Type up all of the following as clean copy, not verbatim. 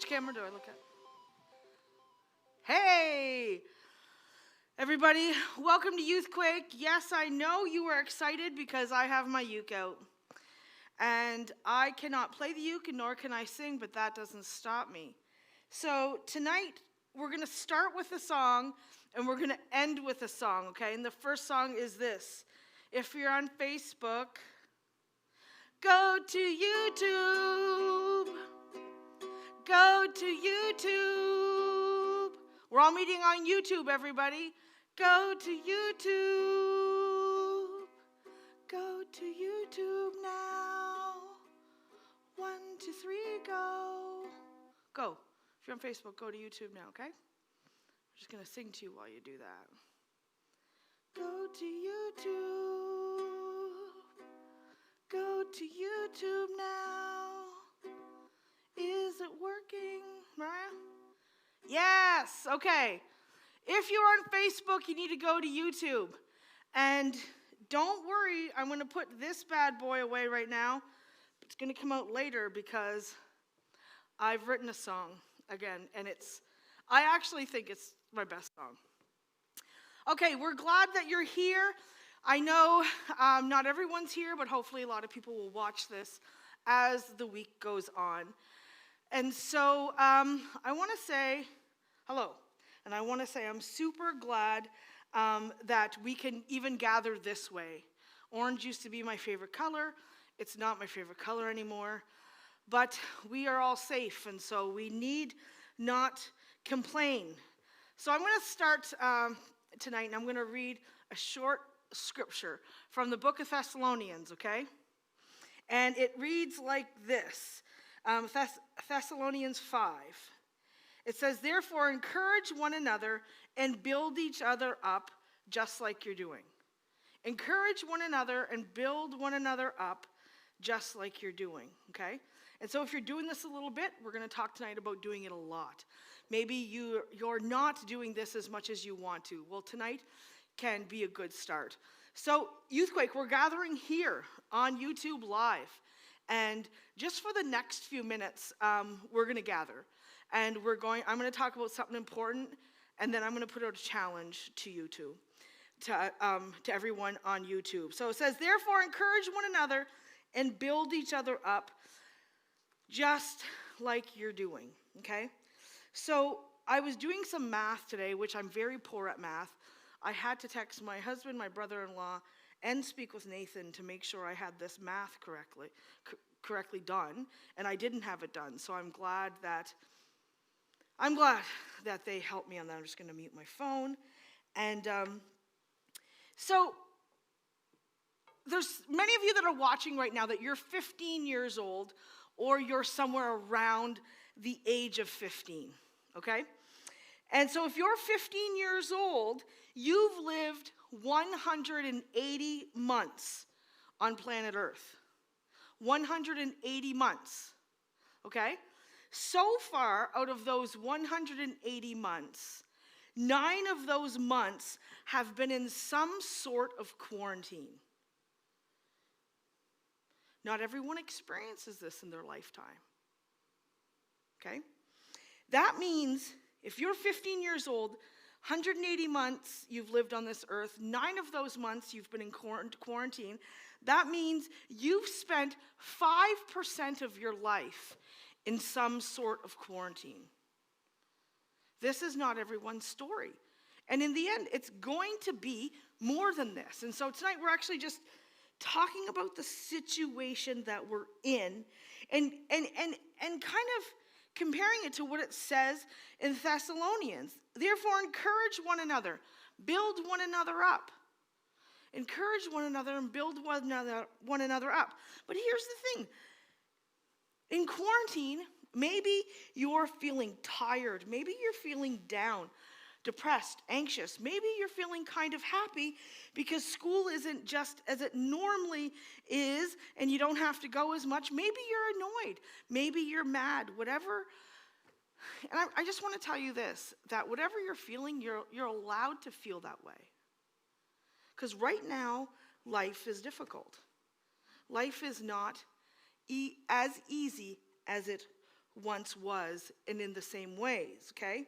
Which camera do I look at? Hey, everybody. Welcome to Youth Quake. Yes, I know you are excited because I have my uke out. And I cannot play the uke, nor can I sing, but that doesn't stop me. So tonight, we're going to start with a song, and we're going to end with a song, okay? And the first song is this. If you're on Facebook, go to YouTube. Go to YouTube. We're all meeting on YouTube, everybody. Go to YouTube. Go to YouTube now. 1, 2, 3, go. Go. If you're on Facebook, go to YouTube now, okay? I'm just going to sing to you while you do that. Go to YouTube. Go to YouTube now. Is it working, Mariah? Yes, okay. If you're on Facebook, you need to go to YouTube. And don't worry, I'm going to put this bad boy away right now. It's going to come out later because I've written a song again, and I actually think it's my best song. Okay, we're glad that you're here. I know not everyone's here, but hopefully a lot of people will watch this as the week goes on. And so I want to say hello, and I want to say I'm super glad that we can even gather this way. Orange used to be my favorite color. It's not my favorite color anymore, but we are all safe, and so we need not complain. So I'm going to start tonight, and I'm going to read a short scripture from the book of Thessalonians, okay? And it reads like this, Thessalonians 5. It says, therefore, encourage one another and build each other up just like you're doing. Encourage one another and build one another up just like you're doing, okay? And so if you're doing this a little bit, we're going to talk tonight about doing it a lot. Maybe you're not doing this as much as you want to. Well, tonight can be a good start. So, Youthquake, we're gathering here on YouTube Live. And just for the next few minutes, we're going to gather. And I'm going to talk about something important, and then I'm going to put out a challenge to you two, to everyone on YouTube. So it says, therefore, encourage one another and build each other up just like you're doing, okay? So I was doing some math today, which I'm very poor at math. I had to text my husband, my brother-in-law, and speak with Nathan to make sure I had this math correctly done, and I didn't have it done. So I'm glad that they helped me on that. I'm just going to mute my phone. And so there's many of you that are watching right now that you're 15 years old, or you're somewhere around the age of 15, okay? And so if you're 15 years old, you've lived 180 months on planet Earth. 180 months, okay? So far, out of those 180 months, 9 of those months have been in some sort of quarantine. Not everyone experiences this in their lifetime, okay? That means if you're 15 years old, 180 months you've lived on this earth, 9 of those months you've been in quarantine. That means you've spent 5% of your life in some sort of quarantine. This is not everyone's story. And in the end, it's going to be more than this. And so tonight we're actually just talking about the situation that we're in and kind of comparing it to what it says in Thessalonians. Therefore, encourage one another, build one another up. Encourage one another and build one another up. But here's the thing. In quarantine, maybe you're feeling tired. Maybe you're feeling down, depressed, anxious. Maybe you're feeling kind of happy because school isn't just as it normally is and you don't have to go as much. Maybe you're annoyed. Maybe you're mad, whatever. And I just want to tell you this, that whatever you're feeling, you're allowed to feel that way. Because right now, life is difficult. Life is not as easy as it once was, and in the same ways, okay?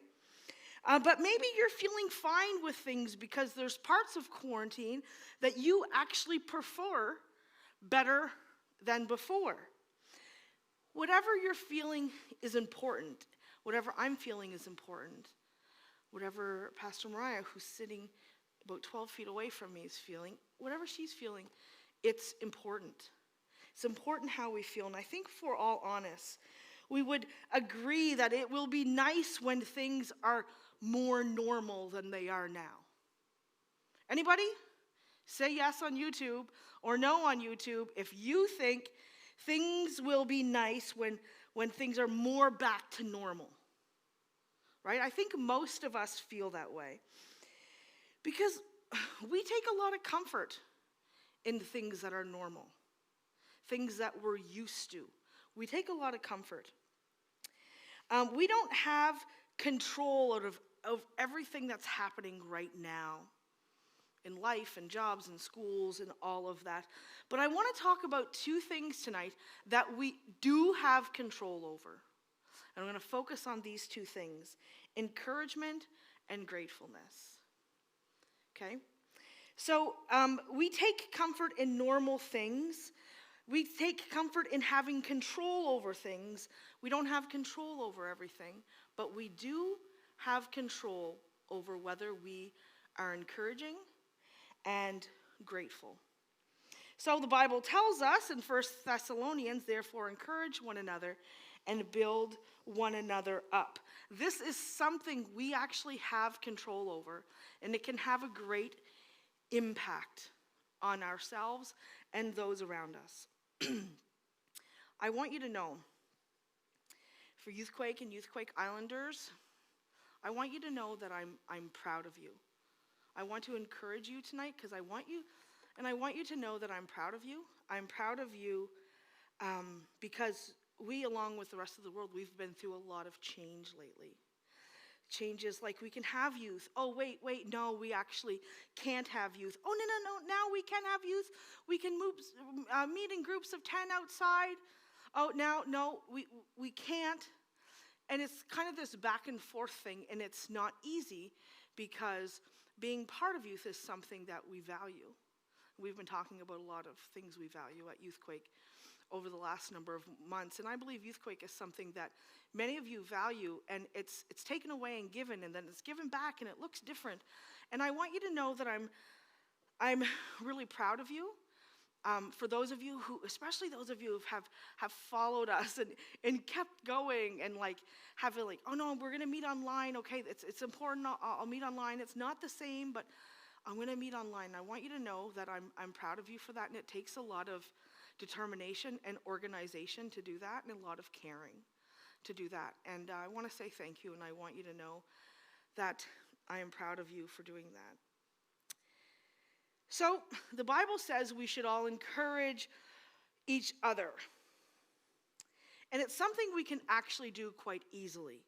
But maybe you're feeling fine with things because there's parts of quarantine that you actually prefer better than before. Whatever you're feeling is important. Whatever I'm feeling is important. Whatever Pastor Mariah, who's sitting about 12 feet away from me, is feeling, whatever she's feeling, it's important. It's important how we feel. And I think if we're all honest, we would agree that it will be nice when things are more normal than they are now. Anybody? Say yes on YouTube or no on YouTube if you think things will be nice when things are more back to normal. Right? I think most of us feel that way. Because we take a lot of comfort in things that are normal. Things that we're used to. We take a lot of comfort. We don't have control of everything that's happening right now in life and jobs and schools and all of that. But I want to talk about two things tonight that we do have control over. And I'm going to focus on these two things: encouragement and gratefulness. Okay? So we take comfort in normal things. We take comfort in having control over things. We don't have control over everything, but we do have control over whether we are encouraging and grateful. So the Bible tells us in 1 Thessalonians, therefore encourage one another and build one another up. This is something we actually have control over, and it can have a great impact on ourselves and those around us. I want you to know, for Youth Quake and Youth Quake Islanders, I want you to know that I'm proud of you. I want to encourage you tonight because I want you to know that I'm proud of you. I'm proud of you because we, along with the rest of the world, we've been through a lot of change lately. Changes like we can have youth. Oh, wait, no, we actually can't have youth. Oh, no, now we can have youth. We can meet in groups of 10 outside. Oh, now, no, we can't. And it's kind of this back and forth thing, and it's not easy because being part of youth is something that we value. We've been talking about a lot of things we value at Youth Quake over the last number of months, and I believe Youth Quake is something that many of you value, and it's taken away and given, and then it's given back, and it looks different. And I want you to know that I'm really proud of you. For those of you who, especially those of you who have followed us and kept going and have it oh no, we're gonna meet online. Okay, it's important. I'll meet online. It's not the same, but I'm gonna meet online. I want you to know that I'm proud of you for that, and it takes a lot of determination and organization to do that, and a lot of caring to do that. And I want to say thank you, and I want you to know that I am proud of you for doing that. So the Bible says we should all encourage each other. And it's something we can actually do quite easily.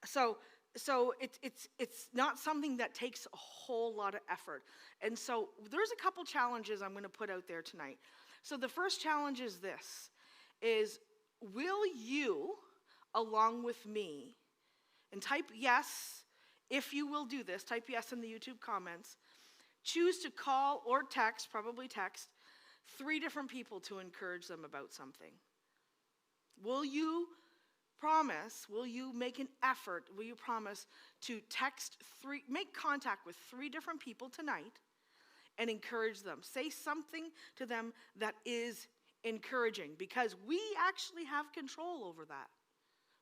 So it's not something that takes a whole lot of effort. And so there's a couple challenges I'm going to put out there tonight. So the first challenge is this, is will you, along with me, and type yes if you will do this, type yes in the YouTube comments, choose to call or text, probably text, 3 different people to encourage them about something. Will you promise, will you make an effort, will you promise to make contact with 3 different people tonight and encourage them? Say something to them that is encouraging, because we actually have control over that,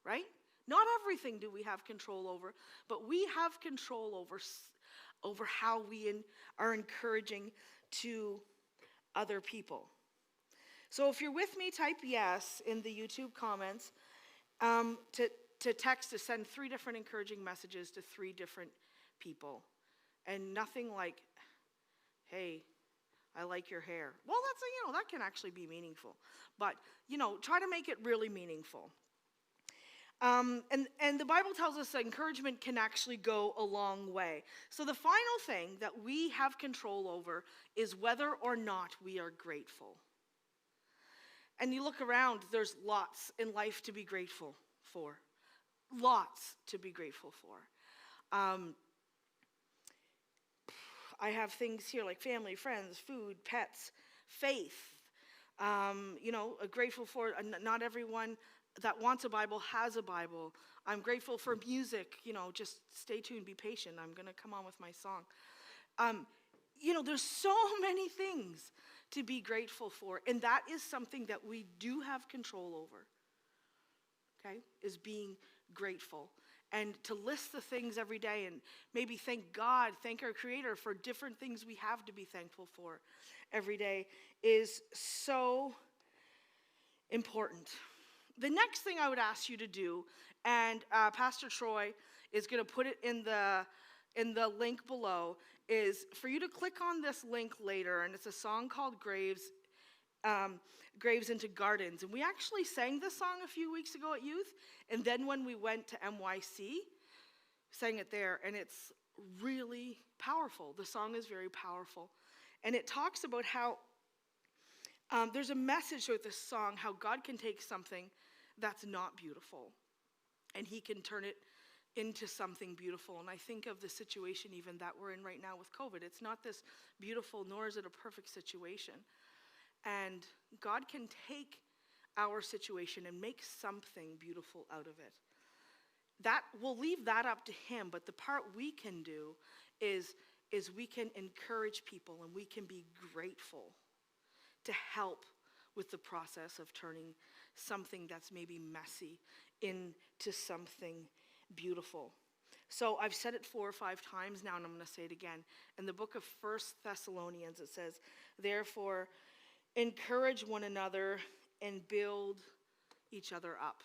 right? Not everything do we have control over, but we have control over how we are encouraging to other people. So if you're with me, type yes in the YouTube comments to text, to send 3 different encouraging messages to 3 different people. And nothing like, hey, I like your hair. Well, that can actually be meaningful. But, try to make it really meaningful. And the Bible tells us that encouragement can actually go a long way. So the final thing that we have control over is whether or not we are grateful. And you look around, there's lots in life to be grateful for. Lots to be grateful for. I have things here like family, friends, food, pets, faith. Grateful for not everyone that wants a Bible has a Bible. I'm grateful for music. Just stay tuned, be patient. I'm going to come on with my song. There's so many things to be grateful for, and that is something that we do have control over, okay, is being grateful. And to list the things every day and maybe thank God, thank our Creator for different things we have to be thankful for every day is so important. The next thing I would ask you to do, and Pastor Troy is going to put it in the link below, is for you to click on this link later, and it's a song called Graves into Gardens. And we actually sang this song a few weeks ago at youth, and then when we went to MYC, sang it there, and it's really powerful. The song is very powerful. And it talks about how there's a message with this song, how God can take something that's not beautiful, and he can turn it into something beautiful. And I think of the situation even that we're in right now with COVID. It's not this beautiful, nor is it a perfect situation. And God can take our situation and make something beautiful out of it. That we'll leave that up to him, but the part we can do is we can encourage people, and we can be grateful to help with the process of turning something that's maybe messy into something beautiful. So I've said it 4 or 5 times now, and I'm going to say it again. In the book of 1 Thessalonians, it says, therefore, encourage one another and build each other up.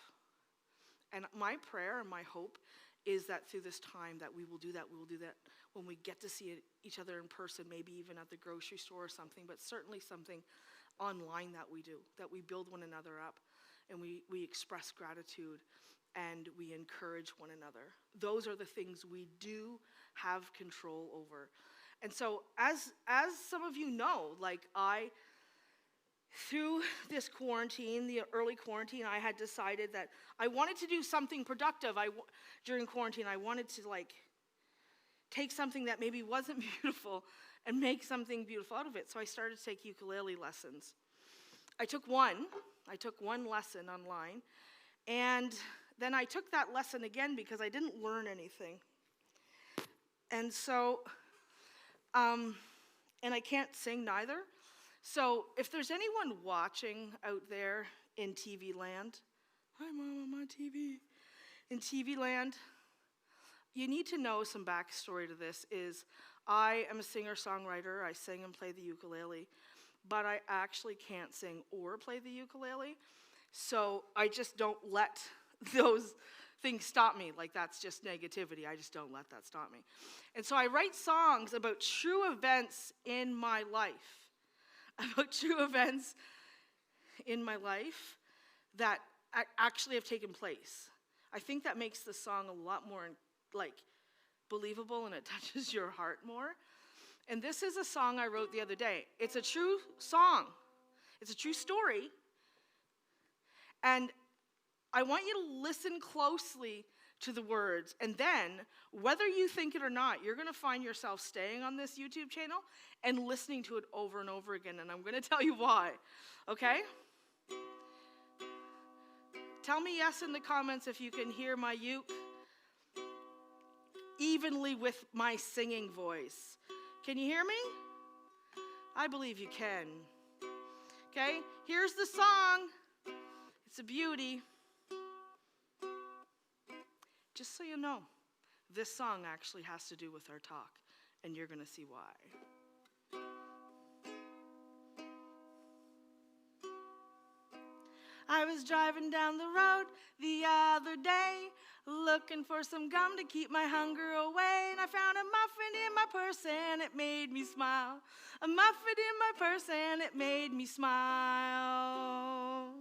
And my prayer and my hope is that through this time that we will do that. We will do that when we get to see each other in person, maybe even at the grocery store or something, but certainly something online that we do, that we build one another up, and we express gratitude, and we encourage one another. Those are the things we do have control over. And so as some of you know, through this quarantine, the early quarantine, I had decided that I wanted to do something productive. During quarantine, I wanted to take something that maybe wasn't beautiful and make something beautiful out of it. So I started to take ukulele lessons. I took one lesson online, and then I took that lesson again because I didn't learn anything. And so, and I can't sing neither. So if there's anyone watching out there in TV land, hi Mom, I'm on TV, in TV land, you need to know some backstory to this is I am a singer-songwriter. I sing and play the ukulele, but I actually can't sing or play the ukulele. So I just don't let those things stop me. That's just negativity. I just don't let that stop me. And so I write songs about true events in my life. About true events in my life that actually have taken place. I think that makes the song a lot more believable, and it touches your heart more. And this is a song I wrote the other day. It's a true song. It's a true story. And I want you to listen closely to the words. And then, whether you think it or not, you're going to find yourself staying on this YouTube channel and listening to it over and over again. And I'm going to tell you why. Okay? Tell me yes in the comments if you can hear my uke evenly with my singing voice. Can you hear me? I believe you can. Okay? Here's the song. It's a beauty. Just so you know, this song actually has to do with our talk, and you're going to see why. I was driving down the road the other day, looking for some gum to keep my hunger away, and I found a muffin in my purse and it made me smile. A muffin in my purse and it made me smile.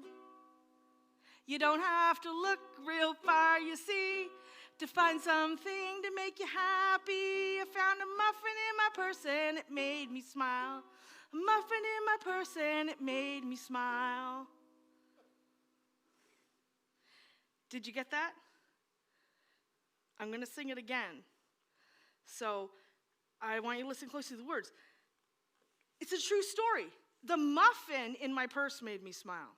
You don't have to look real far, you see, to find something to make you happy. I found a muffin in my purse and it made me smile. A muffin in my purse and it made me smile. Did you get that? I'm going to sing it again. So I want you to listen closely to the words. It's a true story. The muffin in my purse made me smile.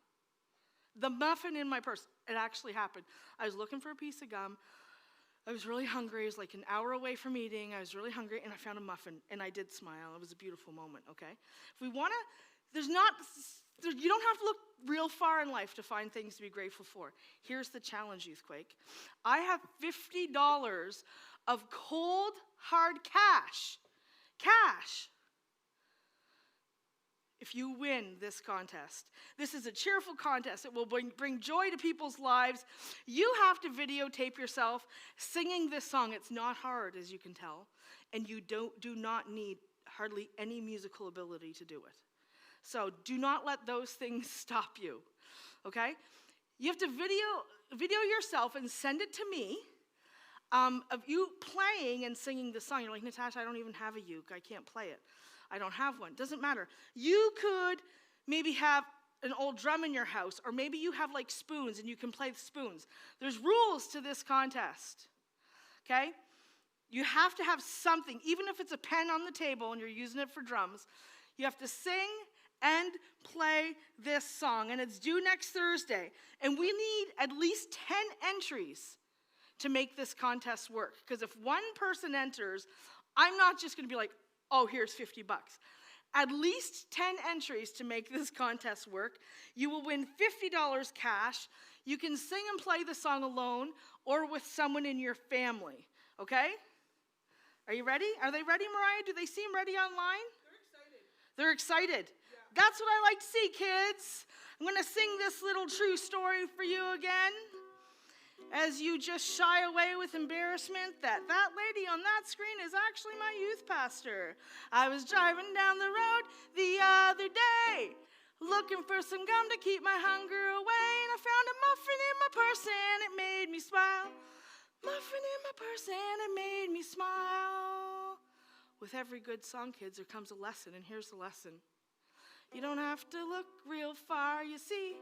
The muffin in my purse. It actually happened. I was looking for a piece of gum. I was really hungry. It was like an hour away from eating. I was really hungry, and I found a muffin, and I did smile. It was a beautiful moment, okay? If we want to, you don't have to look real far in life to find things to be grateful for. Here's the challenge, Youth Quake. I have $50 of cold, hard cash. Cash. If you win this contest. This is a cheerful contest. It will bring joy to people's lives. You have to videotape yourself singing this song. It's not hard, as you can tell, and you do not need hardly any musical ability to do it. So do not let those things stop you, okay? You have to video yourself and send it to me of you playing and singing the song. You're like, Natasha, I don't even have a uke. I can't play it. I don't have one. Doesn't matter. You could maybe have an old drum in your house, or maybe you have like spoons and you can play the spoons. There's rules to this contest, okay? You have to have something, even if it's a pen on the table and you're using it for drums. You have to sing and play this song, and it's due next Thursday. And we need at least 10 entries to make this contest work, because if one person enters, I'm not just going to be like, oh, here's $50. At least 10 entries to make this contest work. You will win $50 cash. You can sing and play the song alone or with someone in your family, okay? Are you ready? Are they ready, Mariah? Do they seem ready online? They're excited. Yeah. That's what I like to see, kids. I'm going to sing this little true story for you again. As you just shy away with embarrassment that lady on that screen is actually my youth pastor. I was driving down the road the other day, looking for some gum to keep my hunger away, and I found a muffin in my purse and it made me smile. Muffin in my purse and it made me smile. With every good song, kids, there comes a lesson, and here's the lesson. You don't have to look real far, you see,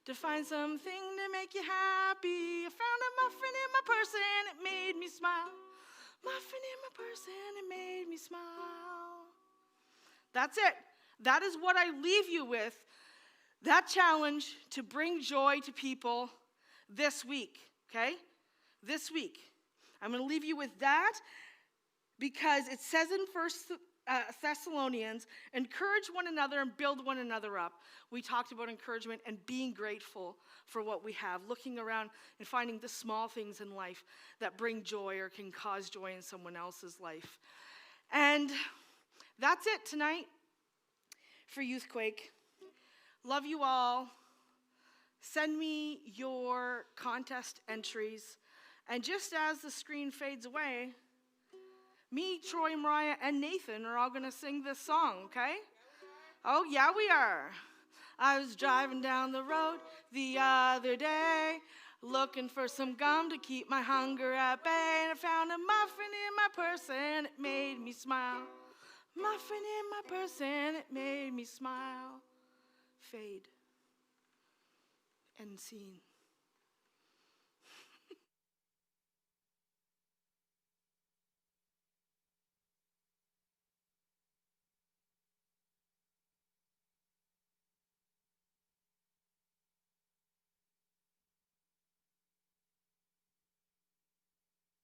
to find something to make you happy. I found a muffin in my purse and it made me smile. Muffin in my purse and it made me smile. That's it. That is what I leave you with. That challenge to bring joy to people this week, okay? This week. I'm going to leave you with that because it says in 1 Thessalonians, encourage one another and build one another up. We talked about encouragement and being grateful for what we have, looking around and finding the small things in life that bring joy or can cause joy in someone else's life. And that's it tonight for Youth Quake. Love you all. Send me your contest entries. And just as the screen fades away, me, Troy, Mariah, and Nathan are all going to sing this song, okay? Oh, yeah, we are. I was driving down the road the other day, looking for some gum to keep my hunger at bay, and I found a muffin in my purse and it made me smile. Muffin in my purse and it made me smile. Fade. End scene.